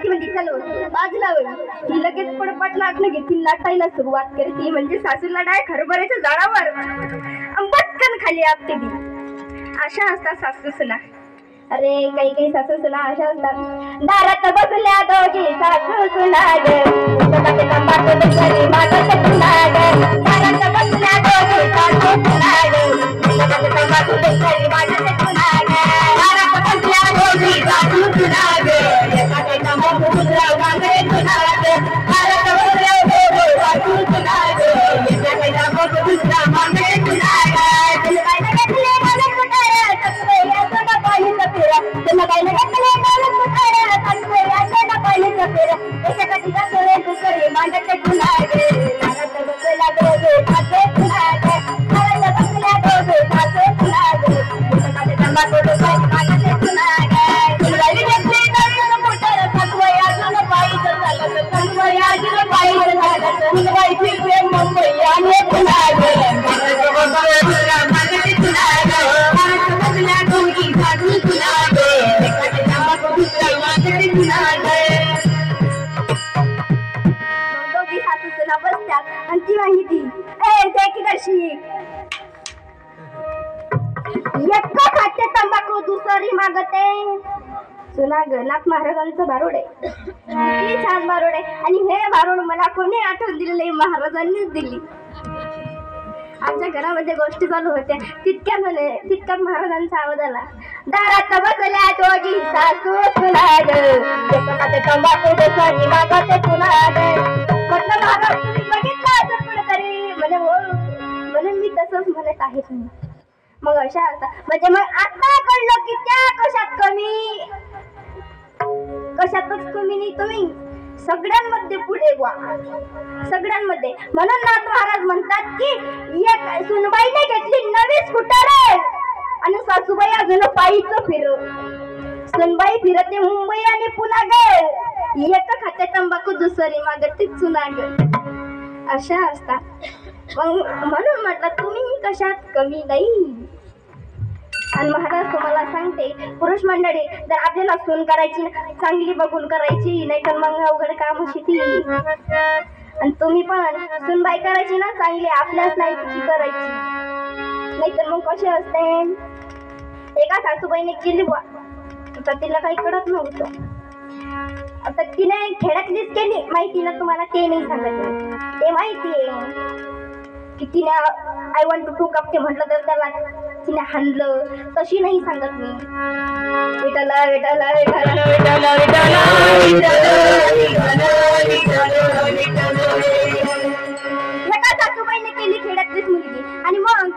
ती म्हणते चल बाजूला होईल ती लगेच पडपट लाटणं घेतली लाटायला सुरुवात करते म्हणजे सासूला डाय हरभऱ्याच्या झाडावर पटकन खाली आपते ती. अशा असतात सासू सुना. अरे काही काही सासू सुना अशा असतात दारात बसल्या दोघी सासू सुना ग तंबाखू दुसरी मागत सुना ग दारात बसल्या दोघी सासू सुना ग तंबाखू दुसरी मागत सुना ग दारात बसल्या दोघी सासू सुना ग तंबाखू दुसरा मागत सुना ग दारात बसल्या दोघी सासू सुना ग तंबाखू दुसरा मागत सुना ग आणि ती माहिती एक खाते तंबाखू दुसरी मागते सुना ग. नाथ महाराजांचं भारूड आहे किती छान भारूड आहे आणि हे भारूड मला कोणी आठवण दिलेलं महाराजांनीच दिली. आमच्या घरामध्ये गोष्टी चालू होत्या तितक्यात महाराजांचा आवाज आला दारात बसल्या दोघी सासू सुना ग तंबाखू दुसरी मागते सुना ग. म्हटलं महाराज तुम्ही बघितलं असं कुठेतरी म्हणे हो म्हणून मी तसंच म्हणत आहे तुम्ही. मग अशा असतात म्हणजे मग आता कळलं की त्या कशातच कमी नाही तुम्ही सगळ्यांमध्ये पुढे वा सगळ्यांमध्ये. म्हणून नाथ महाराज म्हणतात की एक सुनबाईने घेतली नवी स्कूटर आणि सासूबाई अजून पायीच सुनबाई फिरते मुंबई आणि पुन्हा ग एक खाते तंबाखू दुसरी मागते चुना ग. अशा असतात. म्हणून म्हटलं तुम्ही कशात कमी नाही. आणि महाराज तुम्हाला सांगते पुरुष मंडळी जर आपल्याला सून करायची चांगली बघून करायची नाही तर मग अवघड काम अशी ती. आणि तुम्ही पण सूनबाई करायची ना चांगली आपल्याच लायकीची करायची नाहीतर मग कसे असते. एका सासूबाईने केली बुवा तर तिला काही कळत नव्हतं. आता तिने खेड्यातलीच केली माहिती ना तुम्हाला ते नाही सांगत ते माहिती आहे की तिने I want to cook up ते म्हटलं तर त्याला तिने हाणलं तशी नाही सांगत मी. विठाला विठाला विठाला विठाला विठाला सासूबाईने केली खेड्यातलीच मुलगी आणि मग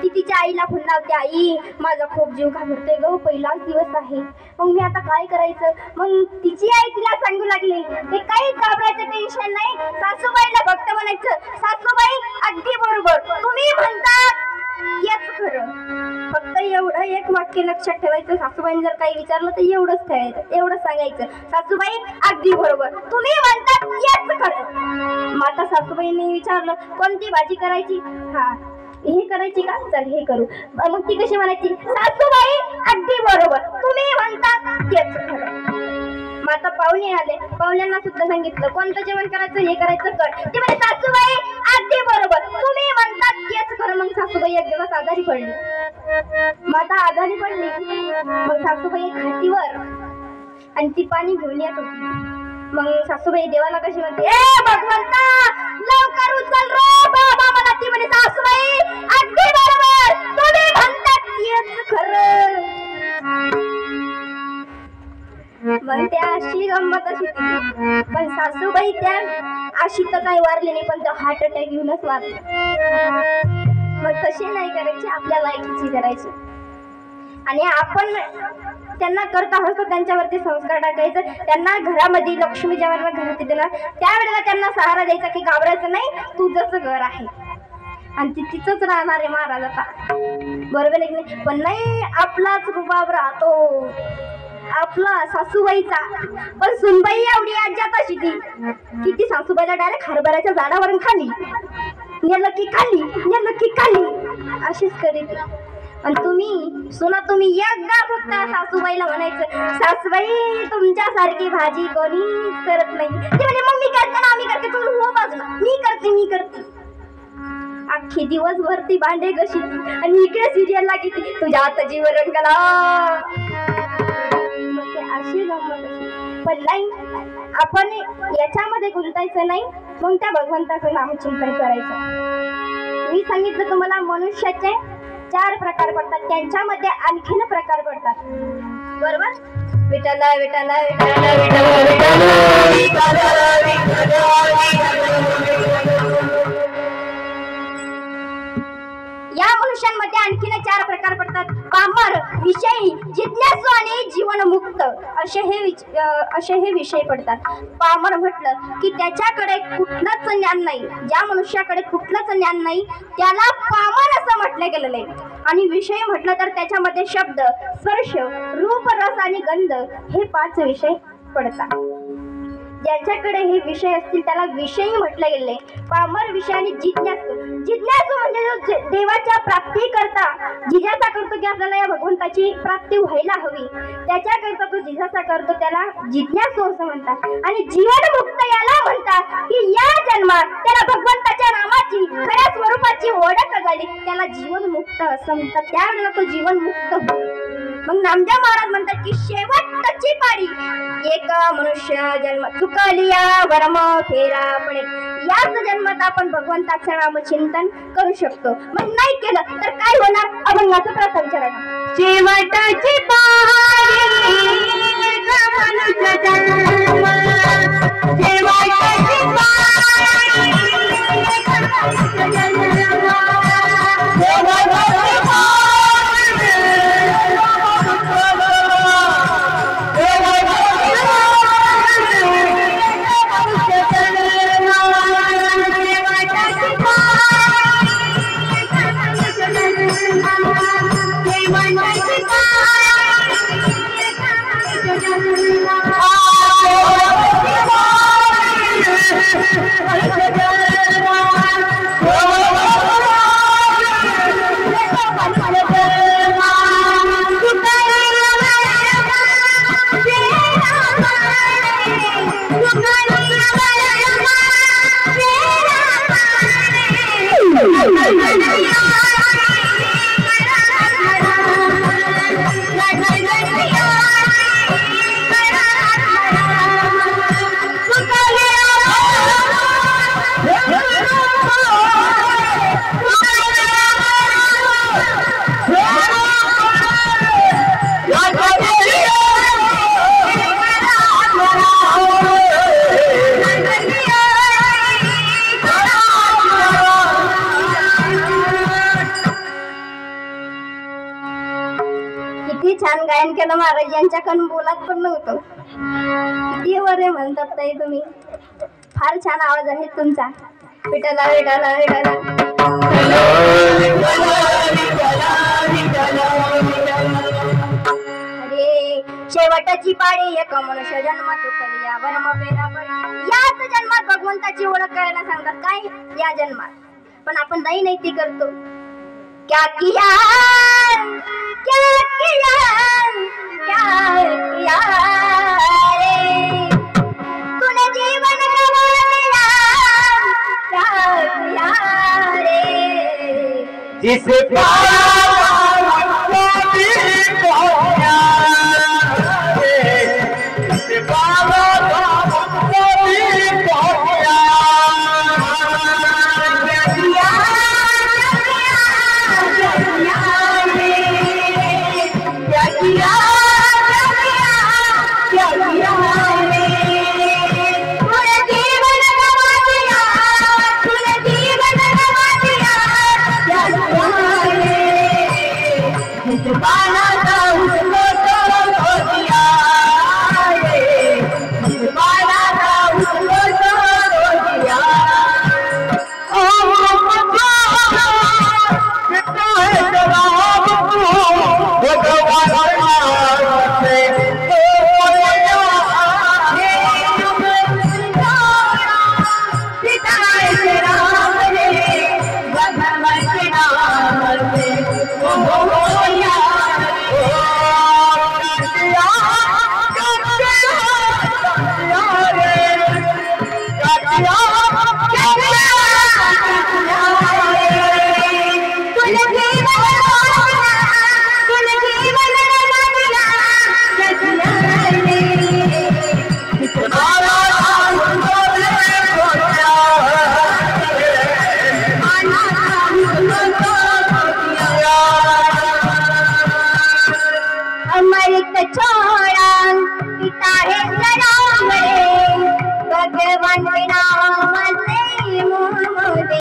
ती तिच्या आईला फोन लावते आई माझा खूप जीव घाबरतोय ग पहिलाच दिवस आहे मग मी आता काय करायचं. मग तिची आई तिला सांगू लागली ते काही घाबरायचं टेन्शन नाही सासूबाईला फक्त म्हणायचं सासूबाई अगदी बरोबर तुम्ही म्हणता हेच खरं. फक्त एवढं एक वाक्य लक्षात ठेवायचं सासूबाईने जर काही विचारलं तर एवढंच ठेवायचं एवढंच सांगायचं सासूबाई अगदी बरोबर तुम्ही म्हणतात हेच खरं. मग आता सासूबाईने विचारलं कोणती भाजी करायची हा हे करायची का चल हे करू. मग ती कशी म्हणायची सासूबाई अगदी बरोबर तुम्ही म्हणतात तेच खरं. मग आता पाहुणे आले पाहुण्यांना सुद्धा सांगितलं कोणतं जेवण करायचं हे करायचं कर ते म्हणजे सासूबाई अगदी बरोबर तुम्ही म्हणतात तेच खरं. मग सासूबाई एक दिवस आजारी पडली. मग आता आजारी पडली मग सासूबाई खाटीवर आणि ती पाणी घेऊन येत होती. मग सासूबाई देवाला कशी म्हणते ए भगवंता लवकर उचल रे बाबा मला. ती म्हणे सासूबाई अगदी बरोबर तुम्ही म्हणतात तेच खरं. मग त्या अशी गंमत अशी पण सासूबाई त्या अशी तर काही वारली नाही पण त्या हार्ट अटॅक घेऊनच वारले. मग तशी नाही करायची आपल्या लायकीची करायची. आणि आपण त्यांना करता आहोत त्यांच्यावरती संस्कार टाकायचं. त्यांना घरामध्ये लक्ष्मी जेव्हा घरात येते ना त्यावेळेला त्यांना सहारा द्यायचा की घाबरायचं नाही तुझंच घर आहे आणि ती तिथंच राहणार आहे महाराज आता बरोबर आहे की नाही. पण नाही आपलाच रुबाब राहतो आपला सासूबाईचा. पण सुनबाई एवढी आज्यात अशी ती ती सासूबाईला डायरेक्ट हरभऱ्याच्या झाडावरून खाली नेलं की खाली नेलं की खाली अशीच करीत. आणि तुम्ही सुना तुम्ही एकदा फक्त सासूबाईला म्हणायचं, सासूबाई तुमच्यासारखी भाजी कोणीच करत नाही. ते म्हणजे मग मी करते ना, आम्ही करते, तुम्ही हो बाजूला, मी करते. अख्खी दिवसभर ती भांडे कशी आणि इकडे सिरियल लागली तुझ्या हाताची रंगला. अशी गंमत अशी. पण नाही, आपण याच्यामध्ये गुंतायचं नाही, मग त्या भगवंताचं नामचिंतन करायचं. मी सांगितलं तुम्हाला मनुष्याचे 4 प्रकार पडतात, त्यांच्यामध्ये आणखीन प्रकार पडतात, बरोबर. विठ्ठल विठ्ठल या मनुष्यांमध्ये आणखीन 4 प्रकार पडतात. पामर, विषयी, जिज्ञासू आणि जीवनमुक्त असे हे विषय पडतात. पामर म्हटलं की त्याच्याकडे कुठलंच ज्ञान नाही, ज्या मनुष्याकडे कुठलंच ज्ञान नाही त्याला पामर असं म्हटलं गेलेलं आहे. आणि विषय म्हटलं तर त्याच्यामध्ये शब्द, स्पर्श, रूप, रस आणि गंध हे 5 विषय पडतात. ज्यांच्याकडे हे विषय असतील त्याला विषयी म्हटलं गेले. पामर, विषय आणि जिज्ञासू म्हणजे जो देवाच्या प्राप्ती करता जिज्ञासा करतो की आपल्याला या भगवंताची प्राप्ती व्हायला हवी, त्याच्याकरता तो जिज्ञासा करतो त्याला जिज्ञासू असं म्हणतात. आणि जीवनमुक्त याला म्हणतात की या जन्मात त्याला भगवंताच्या नामाची खऱ्या स्वरूपाची ओळख झाली, त्याला जीवनमुक्त असं म्हणतात. त्यावेळेला तो जीवनमुक्त होतो. मग नामदेव महाराज म्हणतात की शेवटची पाडी एक मनुष्य जन्म चुकलिया वर्म फेरा पडे. याच जन्मात आपण भगवंताचं नामचिंतन करू शकतो. मग नाही केलं तर काय होणार? अभंगाचा प्रथम चरण. शेवटची पाडी मनुष्य जन्म, शेवटची छान गायन केलं महाराज. यांच्याकडून बोलत पण नव्हतं. किती वरे म्हणतात ताई तुम्ही, फार छान आवाज आहे तुमचा. विठ्ठला विठ्ठला विठ्ठला. अरे शेवटची पाडी एक मनुष्य जन्म चुकलिया वर्म फेरा पडे. याच जन्मात भगवंताची ओळख करायला सांगतात. काय या जन्मात? पण आपण नाही नाही ती करतो. क्या किया क्या किया क्या किया रे तूने जीवन गवा दिया, क्या किया रे जिसे अमृत छोड़ा पिता है जरा